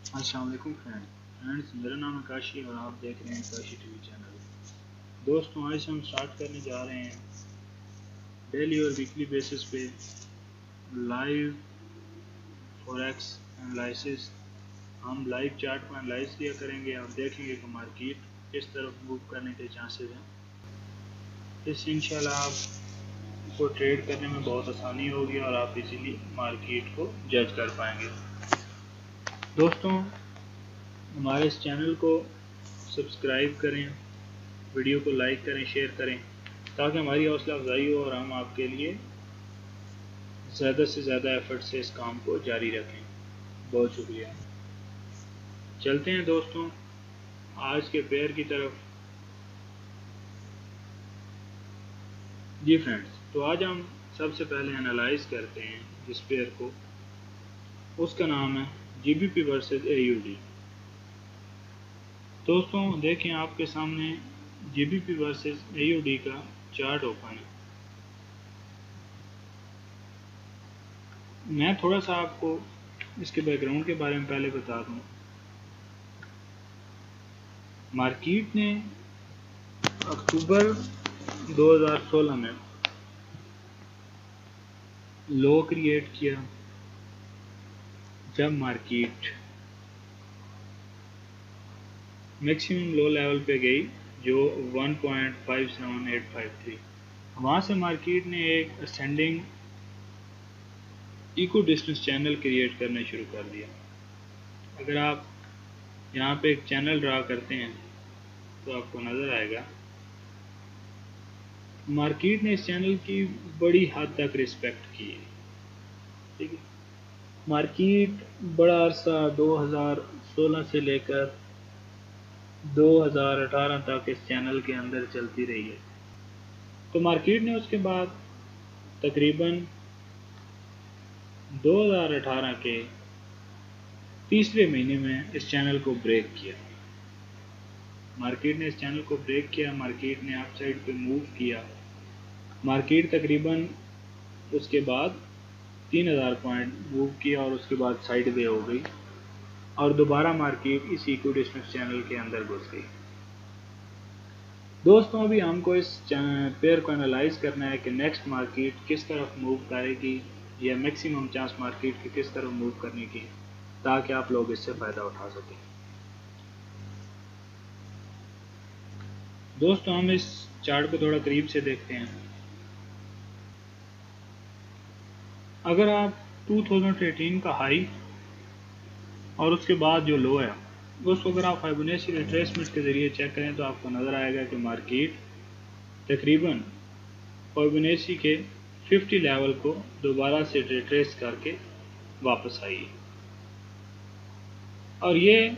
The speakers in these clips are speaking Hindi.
अस्सलाम वालेकुम फ्रेंड्स, मेरा नाम है काशी और आप देख रहे हैं काशी टीवी चैनल। दोस्तों, आज हम स्टार्ट करने जा रहे हैं डेली और वीकली बेसिस पे लाइव फॉरेक्स एनालिसिस। हम लाइव चार्ट को एनालाइज किया करेंगे और देखेंगे कि मार्केट किस तरफ मूव करने के चांसेस हैं। इससे इंशाल्लाह आपको ट्रेड करने में बहुत आसानी होगी और आप इजीली मार्केट को जज कर पाएंगे। दोस्तों, हमारे इस चैनल को सब्सक्राइब करें, वीडियो को लाइक करें, शेयर करें ताकि हमारी हौसला अफजाई हो और हम आपके लिए ज़्यादा से ज़्यादा एफर्ट से इस काम को जारी रखें। बहुत शुक्रिया। चलते हैं दोस्तों आज के पेयर की तरफ। जी फ्रेंड्स, तो आज हम सबसे पहले एनालाइज करते हैं जिस पेयर को, उसका नाम है जीबीपी वर्सेस एयूडी। दोस्तों देखें, आपके सामने जीबीपी वर्सेस एयूडी का चार्ट ओपन है। मैं थोड़ा सा आपको इसके बैकग्राउंड के बारे में पहले बता दूं। मार्केट ने अक्टूबर 2016 में लो क्रिएट किया जब मार्केट मैक्सिमम लो लेवल पे गई जो 1.57853। वहाँ से मार्केट ने एक ascending equidistant channel create करना शुरू कर दिया। अगर आप यहाँ पे एक चैनल ड्रा करते हैं तो आपको नज़र आएगा मार्केट ने इस चैनल की बड़ी हद तक रिस्पेक्ट की है। ठीक है, मार्केट बड़ा अरसा 2016 से लेकर 2018 तक इस चैनल के अंदर चलती रही है। तो मार्केट ने उसके बाद तकरीबन 2018 के तीसरे महीने में इस चैनल को ब्रेक किया। मार्केट ने इस चैनल को ब्रेक किया, मार्केट ने अप साइड पे मूव किया। मार्केट तकरीबन उसके बाद 3000 पॉइंट मूव किया और उसके बाद साइड वे हो गई और दोबारा मार्केट इस इको डिस्टेंस चैनल के अंदर घुस गई। दोस्तों, अभी हमको इस पेयर को एनालाइज करना है कि नेक्स्ट मार्केट किस तरफ मूव करेगी या मैक्सिमम चांस मार्केट की किस तरफ मूव करने की, ताकि आप लोग इससे फ़ायदा उठा सकें। दोस्तों, हम इस चार्ट को थोड़ा करीब से देखते हैं। अगर आप 2018 का हाई और उसके बाद जो लो है दोस्तों, अगर आप फाइबोनाची रिट्रेसमेंट के ज़रिए चेक करें तो आपको नज़र आएगा कि मार्केट तकरीबन फाइबोनाची के 50 लेवल को दोबारा से रिट्रेस करके वापस आई है और ये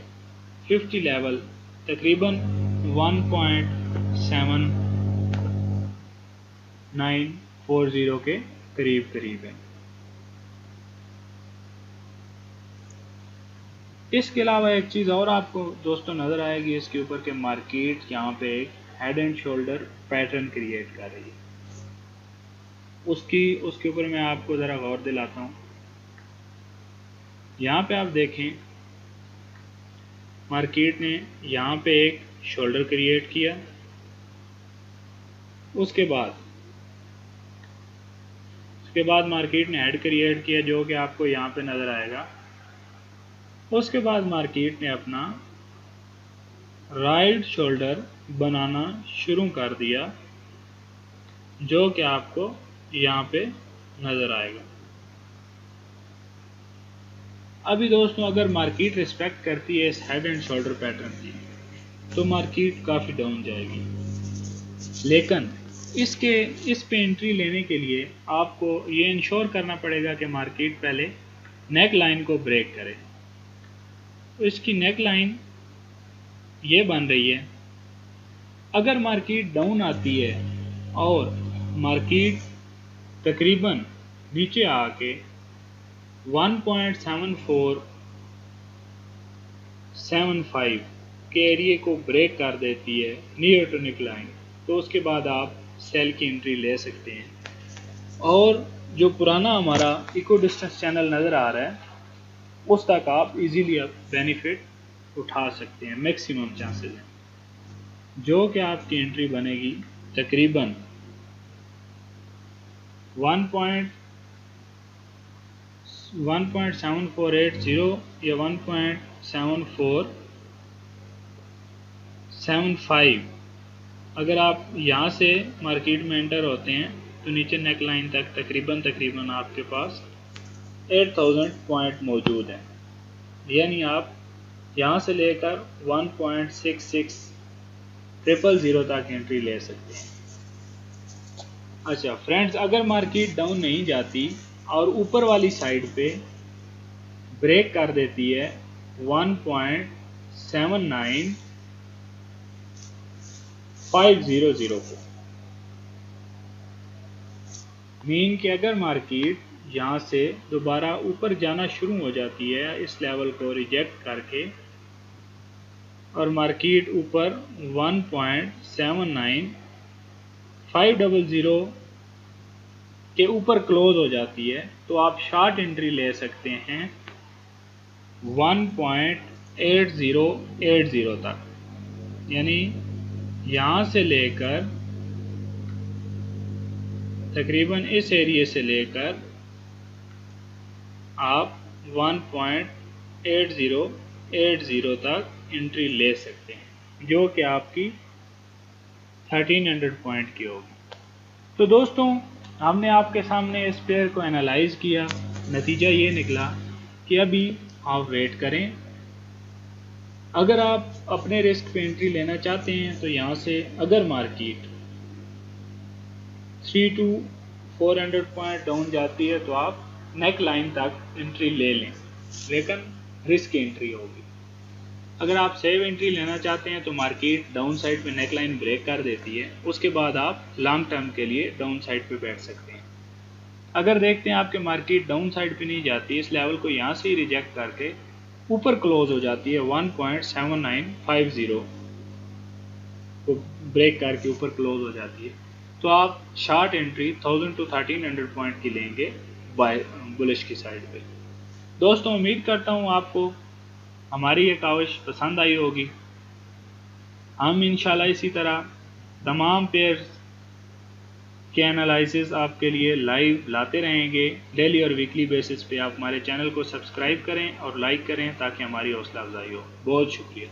50 लेवल तकरीबन 1.7940 के करीब है। इसके अलावा एक चीज़ और आपको दोस्तों नज़र आएगी इसके ऊपर कि मार्केट यहाँ पे एक head and shoulder pattern create कर रही है। उसके ऊपर मैं आपको ज़रा गौर दिलाता हूँ। यहाँ पे आप देखें, मार्केट ने यहाँ पे एक शोल्डर क्रिएट किया, उसके बाद मार्केट ने हेड क्रिएट किया जो कि आपको यहाँ पे नज़र आएगा। उसके बाद मार्केट ने अपना राइट शोल्डर बनाना शुरू कर दिया जो कि आपको यहाँ पे नज़र आएगा। अभी दोस्तों, अगर मार्केट रिस्पेक्ट करती है इस हेड एंड शोल्डर पैटर्न की तो मार्केट काफ़ी डाउन जाएगी, लेकिन इस पे एंट्री लेने के लिए आपको ये इंश्योर करना पड़ेगा कि मार्केट पहले नेक लाइन को ब्रेक करे। तो इसकी नेक लाइन ये बन रही है। अगर मार्केट डाउन आती है और मार्केट तकरीबन नीचे आके 1.7475 के एरिए को ब्रेक कर देती है नियर टू नेक लाइन, तो उसके बाद आप सेल की एंट्री ले सकते हैं। और जो पुराना हमारा इको डिस्टेंस चैनल नज़र आ रहा है उस तक आप इजीली बेनिफिट उठा सकते हैं। मैक्सिमम चांसेस हैं जो कि आपकी एंट्री बनेगी तकरीबन 1.7480 या 1.7475। अगर आप यहाँ से मार्केट में एंटर होते हैं तो नीचे नेक लाइन तक तकरीबन आपके पास 8000 पॉइंट मौजूद है, यानी आप यहाँ से लेकर 1.6600 तक एंट्री ले सकते हैं। अच्छा फ्रेंड्स, अगर मार्केट डाउन नहीं जाती और ऊपर वाली साइड पे ब्रेक कर देती है 1.79500 को, मीन कि अगर मार्केट यहाँ से दोबारा ऊपर जाना शुरू हो जाती है इस लेवल को रिजेक्ट करके और मार्केट ऊपर 1.79500 के ऊपर क्लोज हो जाती है तो आप शॉर्ट एंट्री ले सकते हैं 1.8080 तक, यानी यहाँ से लेकर तकरीबन इस एरिया से लेकर आप 1.8080 तक एंट्री ले सकते हैं, जो कि आपकी 1300 पॉइंट की होगी। तो दोस्तों, हमने आपके सामने इस पेयर को एनालाइज किया, नतीजा ये निकला कि अभी आप वेट करें। अगर आप अपने रिस्क पे एंट्री लेना चाहते हैं तो यहाँ से अगर मार्केट 300 to 400 पॉइंट डाउन जाती है तो आप नेक लाइन तक एंट्री ले लें, लेकिन रिस्क एंट्री होगी। अगर आप सेव एंट्री लेना चाहते हैं तो मार्केट डाउन साइड पे नेक लाइन ब्रेक कर देती है, उसके बाद आप लॉन्ग टर्म के लिए डाउन साइड पे बैठ सकते हैं। अगर देखते हैं आपके मार्केट डाउन साइड पे नहीं जाती, इस लेवल को यहाँ से ही रिजेक्ट करके ऊपर क्लोज हो जाती है 1.7950 को ब्रेक करके ऊपर क्लोज हो जाती है, तो आप शॉर्ट एंट्री 1000 to 1300 पॉइंट की लेंगे बाय बुलिश की साइड पे। दोस्तों, उम्मीद करता हूँ आपको हमारी ये काविश पसंद आई होगी। हम इंशाल्लाह इसी तरह तमाम पेयर्स के एनालिसिस आपके लिए लाइव लाते रहेंगे डेली और वीकली बेसिस पे। आप हमारे चैनल को सब्सक्राइब करें और लाइक करें ताकि हमारी हौसला अफजाई हो। बहुत शुक्रिया।